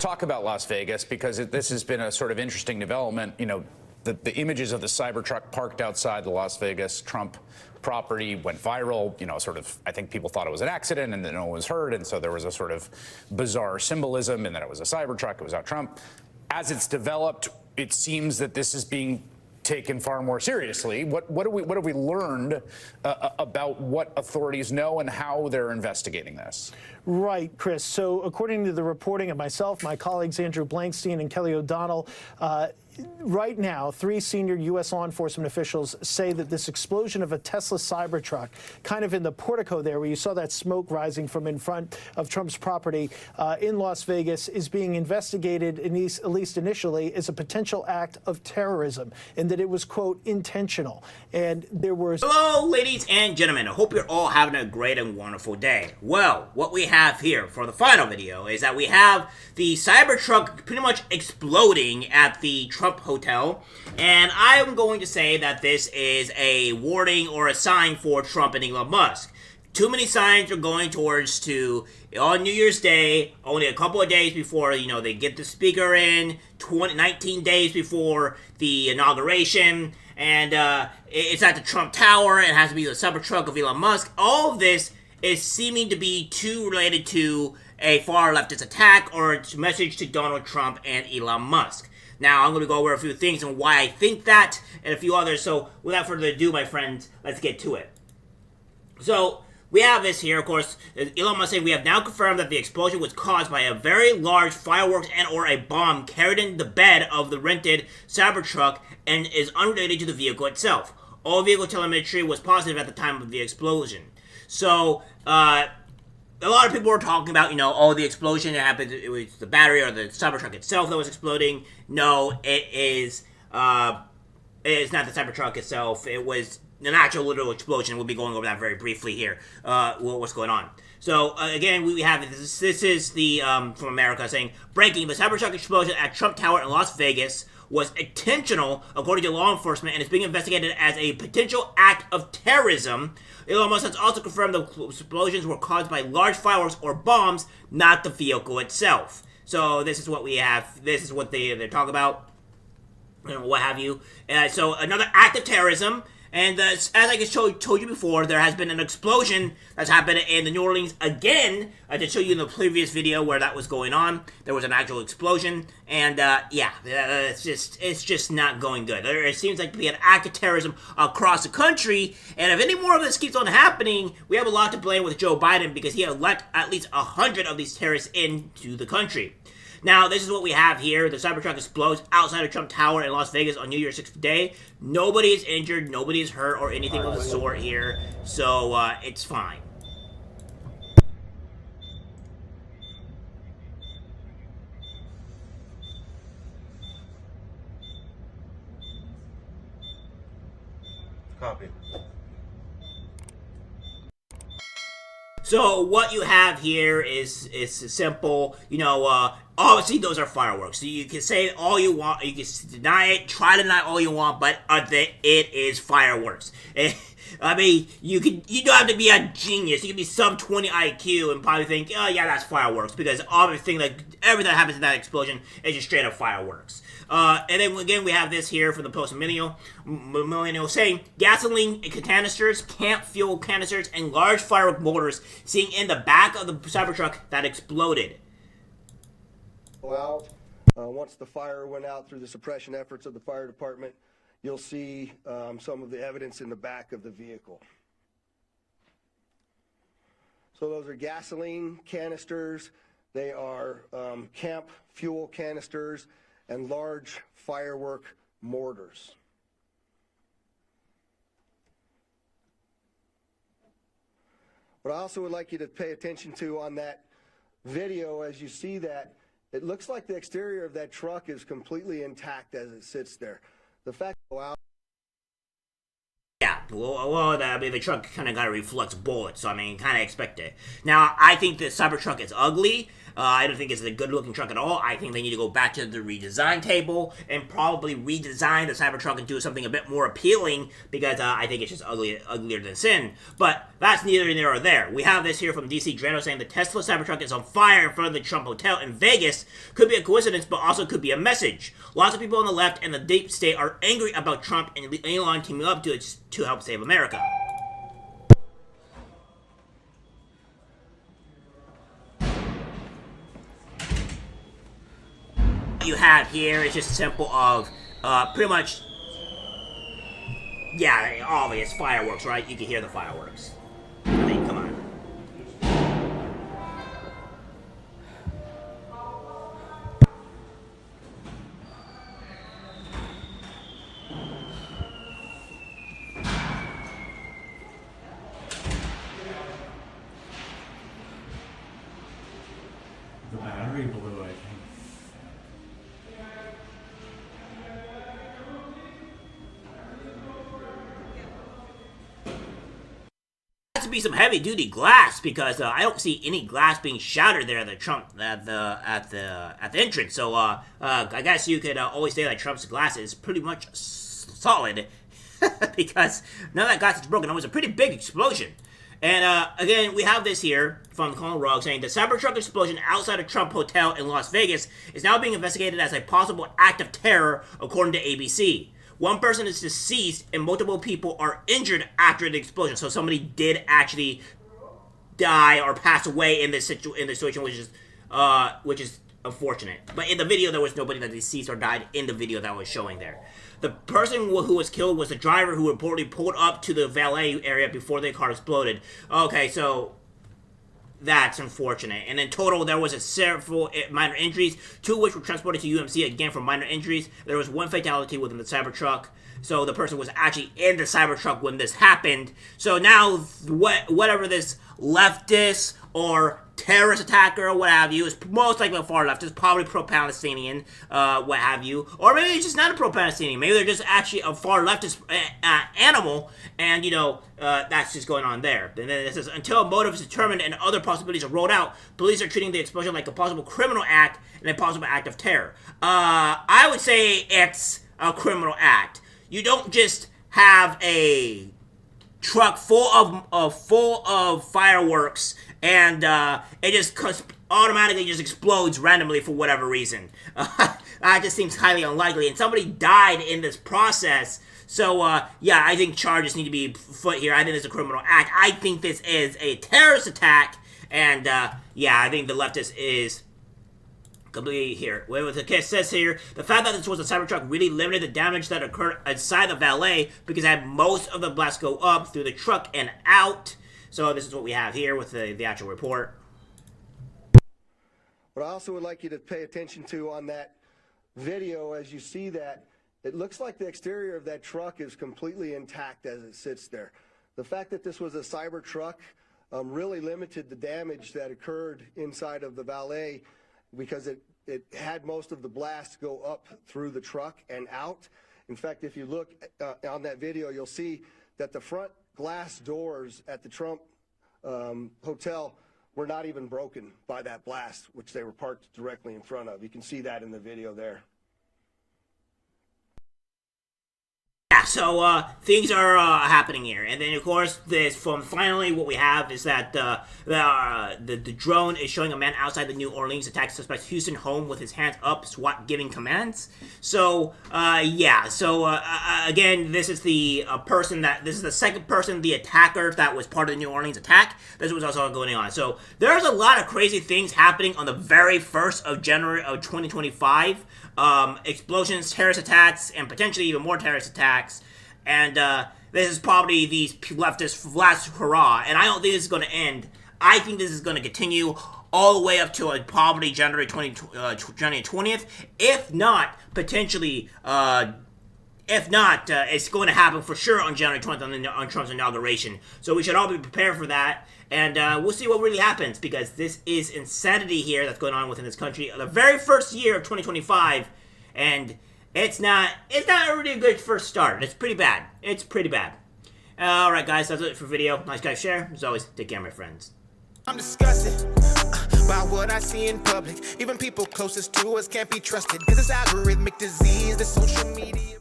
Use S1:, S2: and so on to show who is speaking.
S1: Talk about Las Vegas, because this has been a sort of interesting development. You know, the images of the Cybertruck parked outside the Las Vegas Trump property went viral. You know, sort of, I think people thought it was an accident and then no one was hurt. And so there was a sort of bizarre symbolism in that it was a Cybertruck, it was not Trump. As it's developed, it seems that this is being taken far more seriously. What have we learned about what authorities know and how they're investigating this?
S2: Right, Chris. So according to the reporting of myself, my colleagues Andrew Blankstein and Kelly O'Donnell, right now, 3 senior U.S. law enforcement officials say that this explosion of a Tesla Cybertruck, kind of in the portico there where you saw that smoke rising from in front of Trump's property in Las Vegas, is being investigated, at least initially, as a potential act of terrorism, and that it was, quote, intentional. And there was...
S3: Hello, ladies and gentlemen. I hope you're all having a great and wonderful day. Well, what we have here for the final video is that we have the Cybertruck pretty much exploding at the Trump hotel, and I'm going to say that this is a warning or a sign for Trump and Elon Musk. Too many signs are going towards on New Year's Day, only a couple of days before, you know, they get the speaker in, 19 days before the inauguration, and it's at the Trump Tower. It has to be the Cybertruck of Elon Musk. All of this is seeming to be too related to a far leftist attack or a message to Donald Trump and Elon Musk. Now, I'm going to go over a few things and why I think that, and a few others. So, without further ado, my friends, let's get to it. So, we have this here, of course. Elon Musk saying, we have now confirmed that the explosion was caused by a very large fireworks and or a bomb carried in the bed of the rented Cybertruck and is unrelated to the vehicle itself. All vehicle telemetry was positive at the time of the explosion. So, a lot of people were talking about, you know, oh, the explosion happened, it was the battery or the Cybertruck itself that was exploding. No, it's not the Cybertruck itself. It was an actual literal explosion. We'll be going over that very briefly here, what's going on. So, again, we have, this is the, from America saying, breaking, the Cybertruck explosion at Trump Tower in Las Vegas was intentional, according to law enforcement, and is being investigated as a potential act of terrorism. Elon Musk has also confirmed the explosions were caused by large fireworks or bombs, not the vehicle itself. So this is what we have. This is what they're talking about, and what have you. So another act of terrorism. And as I told you before, there has been an explosion that's happened in the New Orleans again. I did show you in the previous video where that was going on. There was an actual explosion, and yeah, it's just not going good. It seems like to be an act of terrorism across the country, and if any more of this keeps on happening, we have a lot to blame with Joe Biden because he had let at least 100 of these terrorists into the country. Now, this is what we have here. The Cybertruck explodes outside of Trump Tower in Las Vegas on New Year's 6th day. Nobody is injured, nobody is hurt, or anything of the sort here, so it's fine.
S4: Copy.
S3: So what you have here is simple, you know, obviously those are fireworks. So you can say all you want, you can deny it, try to deny all you want, but it is fireworks. I mean, you don't have to be a genius. You can be some 20 IQ and probably think, oh yeah, that's fireworks, because everything that happens in that explosion is just straight up fireworks. And then again, we have this here from the Post-Millennial saying gasoline canisters, camp fuel canisters, and large firework mortars seen in the back of the Cybertruck that exploded.
S4: Out. Once the fire went out through the suppression efforts of the fire department, you'll see some of the evidence in the back of the vehicle. So those are gasoline canisters. They are camp fuel canisters and large firework mortars. What I also would like you to pay attention to on that video, as you see that, it looks like the exterior of that truck is completely intact as it sits there. The fact that
S3: yeah, well, I mean, the truck kind of got a reflex bullet, so I mean, kind of expect it. Now, I think the Cybertruck is ugly. I don't think it's a good-looking truck at all. I think they need to go back to the redesign table and probably redesign the Cybertruck and do something a bit more appealing, because I think it's just uglier than sin. But that's neither here nor there. We have this here from DC Drano saying the Tesla Cybertruck is on fire in front of the Trump Hotel in Vegas. Could be a coincidence, but also could be a message. Lots of people on the left and the deep state are angry about Trump and Elon teaming up to help save America. What you have here is just simple of pretty much, yeah, obvious fireworks, right? You can hear the fireworks. I mean, come on.
S5: The battery blew, I think.
S3: Has to be some heavy duty glass, because I don't see any glass being shattered there at the Trump at the entrance. So I guess you could always say that Trump's glass is pretty much solid because none of that glass is broken. It was a pretty big explosion. And again, we have this here from Colin Rugg saying the Cybertruck explosion outside a Trump hotel in Las Vegas is now being investigated as a possible act of terror, according to ABC. One person is deceased and multiple people are injured after the explosion. So somebody did actually die or pass away in this situation, which is unfortunate. But in the video, there was nobody that deceased or died in the video that was showing there. The person who was killed was the driver who reportedly pulled up to the valet area before the car exploded. Okay, so that's unfortunate. And in total, there was several minor injuries, two of which were transported to UMC again for minor injuries. There was one fatality within the Cybertruck. So the person was actually in the Cybertruck when this happened. So now, whatever this leftist or terrorist attacker or what have you is most likely a far leftist, probably pro-Palestinian, what have you. Or maybe it's just not a pro-Palestinian. Maybe they're just actually a far leftist animal, and, you know, that's just going on there. And then it says, until a motive is determined and other possibilities are rolled out, police are treating the explosion like a possible criminal act and a possible act of terror. I would say it's a criminal act. You don't just have a truck full of fireworks and it just automatically just explodes randomly for whatever reason. That just seems highly unlikely, and somebody died in this process. So yeah, I think charges need to be put here. I think it's a criminal act. I think this is a terrorist attack, and yeah, I think the leftist is completely here. What the case says here, the fact that this was a Cybertruck really limited the damage that occurred inside the valet because it had most of the blast go up through the truck and out. So this is what we have here with the actual report.
S4: What I also would like you to pay attention to on that video, as you see that, it looks like the exterior of that truck is completely intact as it sits there. The fact that this was a Cybertruck really limited the damage that occurred inside of the valet, because it had most of the blast go up through the truck and out. In fact, if you look on that video, you'll see that the front glass doors at the Trump hotel were not even broken by that blast, which they were parked directly in front of. You can see that in the video there.
S3: Yeah, so things are happening here, and then of course finally what we have is that the drone is showing a man outside the New Orleans attack suspect's Houston home with his hands up, SWAT giving commands. So yeah, so again, this is the this is the second person, the attacker that was part of the New Orleans attack. This was also going on. So there's a lot of crazy things happening on the very 1st of January of 2025. Explosions, terrorist attacks, and potentially even more terrorist attacks. And this is probably these leftists' last hurrah. And I don't think this is going to end. I think this is going to continue all the way up to probably January 20th. If not, potentially, it's going to happen for sure on January 20th on Trump's inauguration. So we should all be prepared for that. And we'll see what really happens, because this is insanity here that's going on within this country. The very first year of 2025, and it's not a really good first start. It's pretty bad. It's pretty bad. All right, guys, that's it for video. Nice guys, share. As always, take care, my friends.
S6: I'm disgusted. about what I see in public. Even people closest to us can't be trusted, cause it's algorithmic disease, the social media.